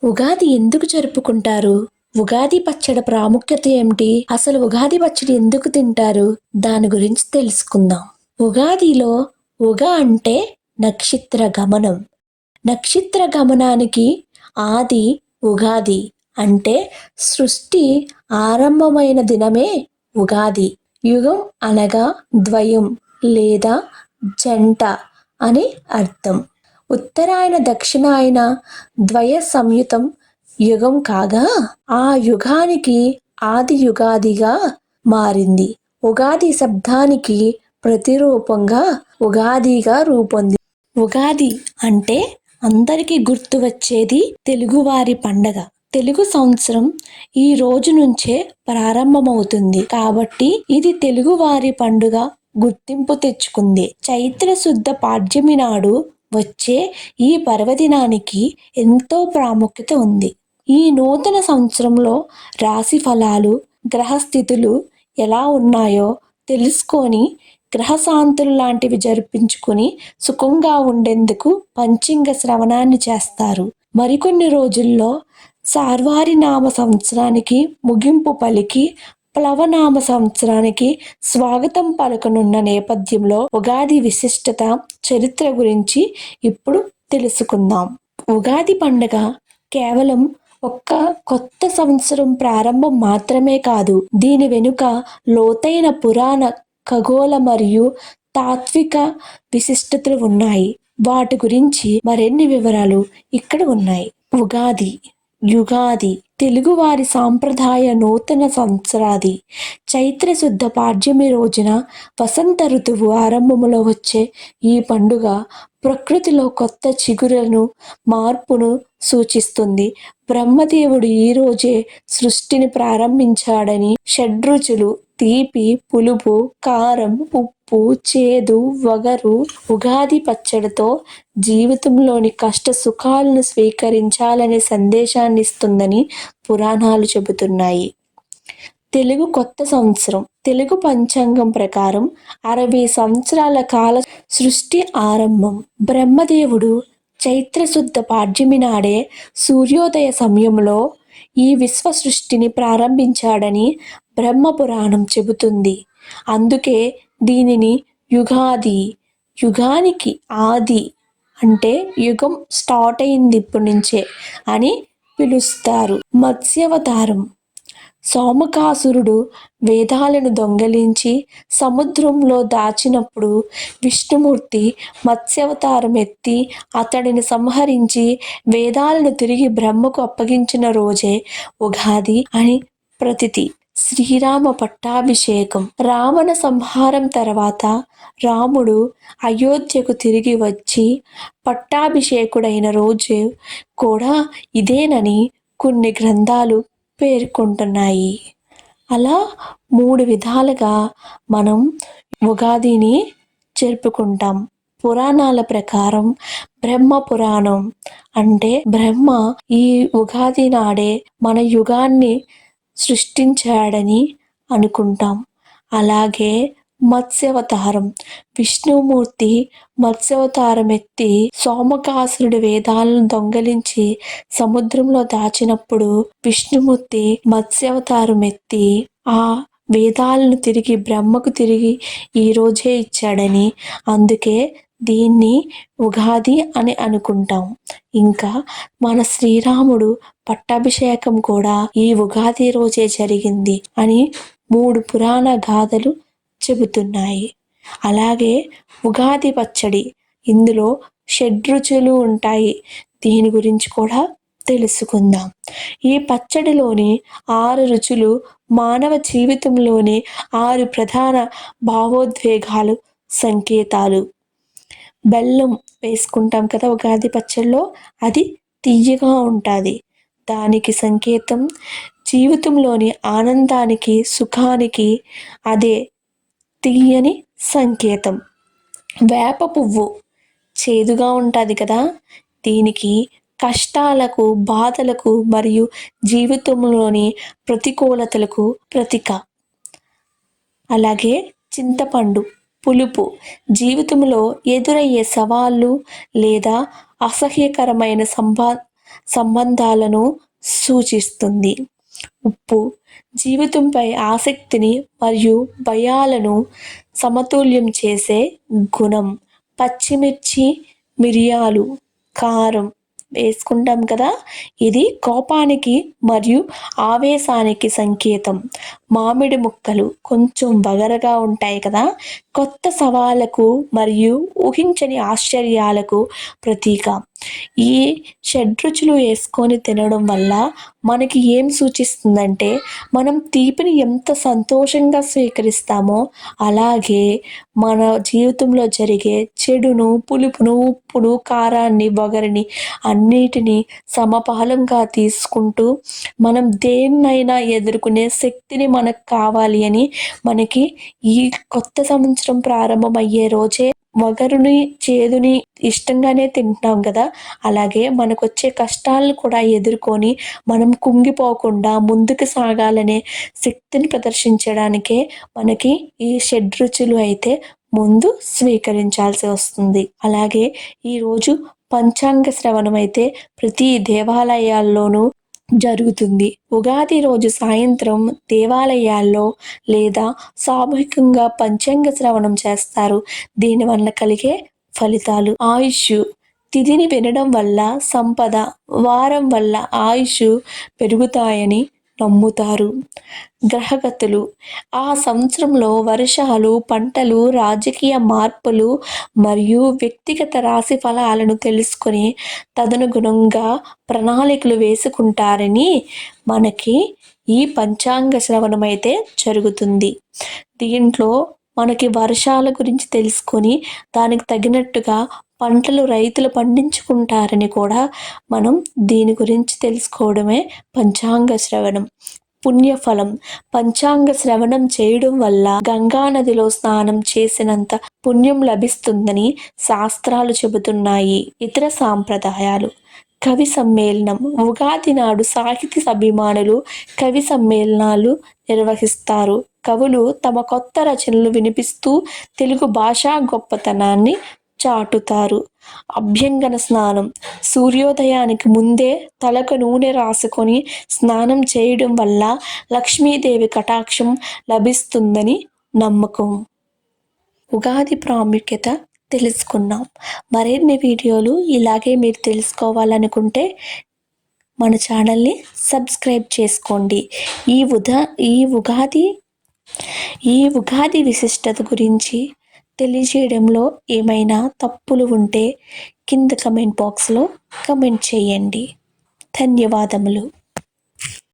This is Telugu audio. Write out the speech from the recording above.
ఉగాది ఎందుకు జరుపుకుంటారు? ఉగాది పచ్చడి ప్రాముఖ్యత ఏమిటి? అసలు ఉగాది పచ్చడి ఎందుకు తింటారు? దాని గురించి తెలుసుకుందాం. ఉగాదిలో ఉగ అంటే నక్షత్ర గమనం. నక్షత్ర గమనానికి ఆది ఉగాది. అంటే సృష్టి ఆరంభమైన దినమే ఉగాది. యుగం అనగా ద్వయం లేదా జంట అని అర్థం. ఉత్తరాయణ దక్షిణాయన ద్వయ సంయుతం యుగం కాగా ఆ యుగానికి ఆది యుగాదిగా మారింది. ఉగాది శబ్దానికి ప్రతిరూపంగా ఉగాదిగా రూపొంది. ఉగాది అంటే అందరికీ గుర్తు వచ్చేది తెలుగువారి పండగ. తెలుగు సంవత్సరం ఈ రోజు నుంచే ప్రారంభమవుతుంది కాబట్టి ఇది తెలుగువారి పండుగ గుర్తింపు తెచ్చుకుంది. చైత్ర శుద్ధ పాడ్యమి నాడు వచ్చే ఈ పర్వదినానికి ఎంతో ప్రాముఖ్యత ఉంది. ఈ నూతన సంవత్సరంలో రాశి ఫలాలు, గ్రహస్థితులు ఎలా ఉన్నాయో తెలుసుకొని గ్రహశాంతులు లాంటివి జరిపించుకుని సుఖంగా ఉండేందుకు పంచాంగ శ్రవణాన్ని చేస్తారు. మరికొన్ని రోజుల్లో సార్వారి నామ సంవత్సరానికి ముగింపు పలికి ప్లవనామ సంవత్సరానికి స్వాగతం పలకనున్న నేపథ్యంలో ఉగాది విశిష్టత, చరిత్ర గురించి ఇప్పుడు తెలుసుకుందాం. ఉగాది పండుగ కేవలం ఒక్క కొత్త సంవత్సరం ప్రారంభం మాత్రమే కాదు, దీని వెనుక లోతైన పురాణ, ఖగోళ మరియు తాత్విక విశిష్టతలు ఉన్నాయి. వాటి గురించి మరిన్ని వివరాలు ఇక్కడ ఉన్నాయి. ఉగాది, యుగాది తెలుగువారి సాంప్రదాయ నూతన సంవత్సరాది. చైత్ర శుద్ధ పాడ్యమి రోజున వసంత ఋతువు ఆరంభంలో వచ్చే ఈ పండుగ ప్రకృతిలో కొత్త చిగురులను, మార్పును సూచిస్తుంది. బ్రహ్మదేవుడు ఈ రోజే సృష్టిని ప్రారంభించాడని షడ్రుచులు తీపి, పులుపు, కారం, ఉప్పు, చేదు, వగరు ఉగాది పచ్చడితో జీవితంలోని కష్ట సుఖాలను స్వీకరించాలనే సందేశాన్ని ఇస్తుందని పురాణాలు చెబుతున్నాయి. తెలుగు కొత్త సంవత్సరం. తెలుగు పంచాంగం ప్రకారం 60 సంవత్సరాల కాల సృష్టి ఆరంభం. బ్రహ్మదేవుడు చైత్ర శుద్ధ పాడ్యమి నాడే సూర్యోదయ సమయంలో ఈ విశ్వ సృష్టిని ప్రారంభించాడని బ్రహ్మ పురాణం చెబుతుంది. అందుకే దీనిని యుగాది, యుగానికి ఆది అంటే యుగం స్టార్ట్ అయింది ఇప్పటి నుంచే అని పిలుస్తారు. మత్స్యావతారం. సోమకాసురుడు వేదాలను దొంగిలించి సముద్రంలో దాచినప్పుడు విష్ణుమూర్తి మత్స్యావతారం ఎత్తి అతడిని సంహరించి వేదాలను తిరిగి బ్రహ్మకు అప్పగించిన రోజే ఉగాది అని ప్రతీతి. శ్రీరామ పట్టాభిషేకం. రావణ సంహారం తర్వాత రాముడు అయోధ్యకు తిరిగి వచ్చి పట్టాభిషేకుడైన రోజు కూడా ఇదేనని కొన్ని గ్రంథాలు పేర్కొంటున్నాయి. అలా 3 విధాలుగా మనం ఉగాదిని జరుపుకుంటాం. పురాణాల ప్రకారం బ్రహ్మ పురాణం అంటే బ్రహ్మ ఈ ఉగాది నాడే మన యుగాన్ని సృష్టించాడని అనుకుంటాం. అలాగే మత్స్యావతారం. విష్ణుమూర్తి మత్స్యావతారం ఎత్తి సోమకాసురుడి వేదాలను దొంగలించి సముద్రంలో దాచినప్పుడు విష్ణుమూర్తి మత్స్యావతారం ఎత్తి ఆ వేదాలను తిరిగి బ్రహ్మకు తిరిగి ఈ రోజే ఇచ్చాడని, అందుకే దీన్ని ఉగాది అని అనుకుంటాం. ఇంకా మన శ్రీరాముడు పట్టాభిషేకం కూడా ఈ ఉగాది రోజే జరిగింది అని 3 పురాణ గాథలు చెబుతున్నాయి. అలాగే ఉగాది పచ్చడి. ఇందులో షడ్రుచులు ఉంటాయి. దీని గురించి కూడా తెలుసుకుందాం. ఈ పచ్చడిలోని 6 రుచులు మానవ జీవితంలోని 6 ప్రధాన భావోద్వేగాలు, సంకేతాలు. బెల్లం వేసుకుంటాం కదా ఉగాది పచ్చడిలో, అది తియ్యగా ఉంటుంది. దానికి సంకేతం జీవితంలోని ఆనందానికి, సుఖానికి అదే తీయని సంకేతం. వేప పువ్వు చేదుగా ఉంటుంది కదా, దీనికి కష్టాలకు, బాధలకు మరియు జీవితంలోని ప్రతికూలతలకు ప్రతీక. అలాగే చింతపండు పులుపు జీవితంలో ఎదురయ్యే సవాళ్ళు లేదా అసహ్యకరమైన సంబంధాలను సూచిస్తుంది. ఉప్పు జీవితంపై ఆసక్తిని మరియు భయాలను సమతుల్యం చేసే గుణం. పచ్చిమిర్చి, మిరియాలు, కారం వేసుకుంటాం కదా, ఇది కోపానికి మరియు ఆవేశానికి సంకేతం. మామిడి ముక్కలు కొంచెం వగరగా ఉంటాయి కదా, కొత్త సవాళ్లకు మరియు ఊహించని ఆశ్చర్యాలకు ప్రతీక. ఈ షడ్రుచులు వేసుకొని తినడం వల్ల మనకి ఏం సూచిస్తుందంటే, మనం తీపిని ఎంత సంతోషంగా స్వీకరిస్తామో అలాగే మన జీవితంలో జరిగే చెడును, పులుపును, ఉప్పును, కారాన్ని, వగరుని అన్నిటినీ సమపాలంగా తీసుకుంటూ మనం దేన్నైనా ఎదుర్కొనే శక్తిని మనకు కావాలి అని మనకి ఈ కొత్త సంవత్సరం ప్రారంభమయ్యే రోజే వగరుని, చేదుని ఇష్టంగానే తింటున్నాం కదా, అలాగే మనకొచ్చే కష్టాలను కూడా ఎదుర్కొని మనం కుంగిపోకుండా ముందుకు సాగాలనే శక్తిని ప్రదర్శించడానికే మనకి ఈ షడ్రుచులు అయితే ముందు స్వీకరించాల్సి వస్తుంది. అలాగే ఈరోజు పంచాంగ శ్రవణం అయితే ప్రతి దేవాలయాల్లోనూ జరుగుతుంది. ఉగాది రోజు సాయంత్రం దేవాలయాల్లో లేదా సామూహికంగా పంచాంగ శ్రవణం చేస్తారు. దీనివల్ల కలిగే ఫలితాలు: ఆయుష్, తిథిని వినడం వల్ల సంపద, వారం వల్ల ఆయుష్ పెరుగుతాయని నమ్ముతారు. గ్రహగతులు ఆ సంవత్సరంలో వర్షాలు, పంటలు, రాజకీయ మార్పులు మరియు వ్యక్తిగత రాశి ఫలాలను తెలుసుకొని తదనుగుణంగా ప్రణాళికలు వేసుకుంటారని మనకి ఈ పంచాంగ శ్రవణం అయితే జరుగుతుంది. దీంట్లో మనకి వర్షాల గురించి తెలుసుకొని దానికి తగినట్టుగా పంటలు రైతులు పండించుకుంటారని కూడా మనం దీని గురించి తెలుసుకోవడమే పంచాంగ శ్రవణం. పుణ్యఫలం: పంచాంగ శ్రవణం చేయడం వల్ల గంగానదిలో స్నానం చేసినంత పుణ్యం లభిస్తుందని శాస్త్రాలు చెబుతున్నాయి. ఇతర సాంప్రదాయాలు: కవి సమ్మేళనం. ఉగాది నాడు సాహితీ అభిమానులు కవి సమ్మేళనాలు నిర్వహిస్తారు. కవులు తమ కొత్త రచనలు వినిపిస్తూ తెలుగు భాషా గొప్పతనాన్ని చాటుతారు. అభ్యంగన స్నానం. సూర్యోదయానికి ముందే తలకు నూనె రాసుకొని స్నానం చేయడం వల్ల లక్ష్మీదేవి కటాక్షం లభిస్తుందని నమ్మకం. ఉగాది ప్రాముఖ్యత తెలుసుకున్నాం. మరిన్ని వీడియోలు ఇలాగే మీరు తెలుసుకోవాలనుకుంటే మన ఛానల్ని సబ్స్క్రైబ్ చేసుకోండి. ఈ ఉగాది విశిష్టత గురించి తెలియజేయడంలో ఏమైనా తప్పులు ఉంటే కింద కమెంట్ బాక్స్లో కమెంట్ చేయండి. ధన్యవాదములు.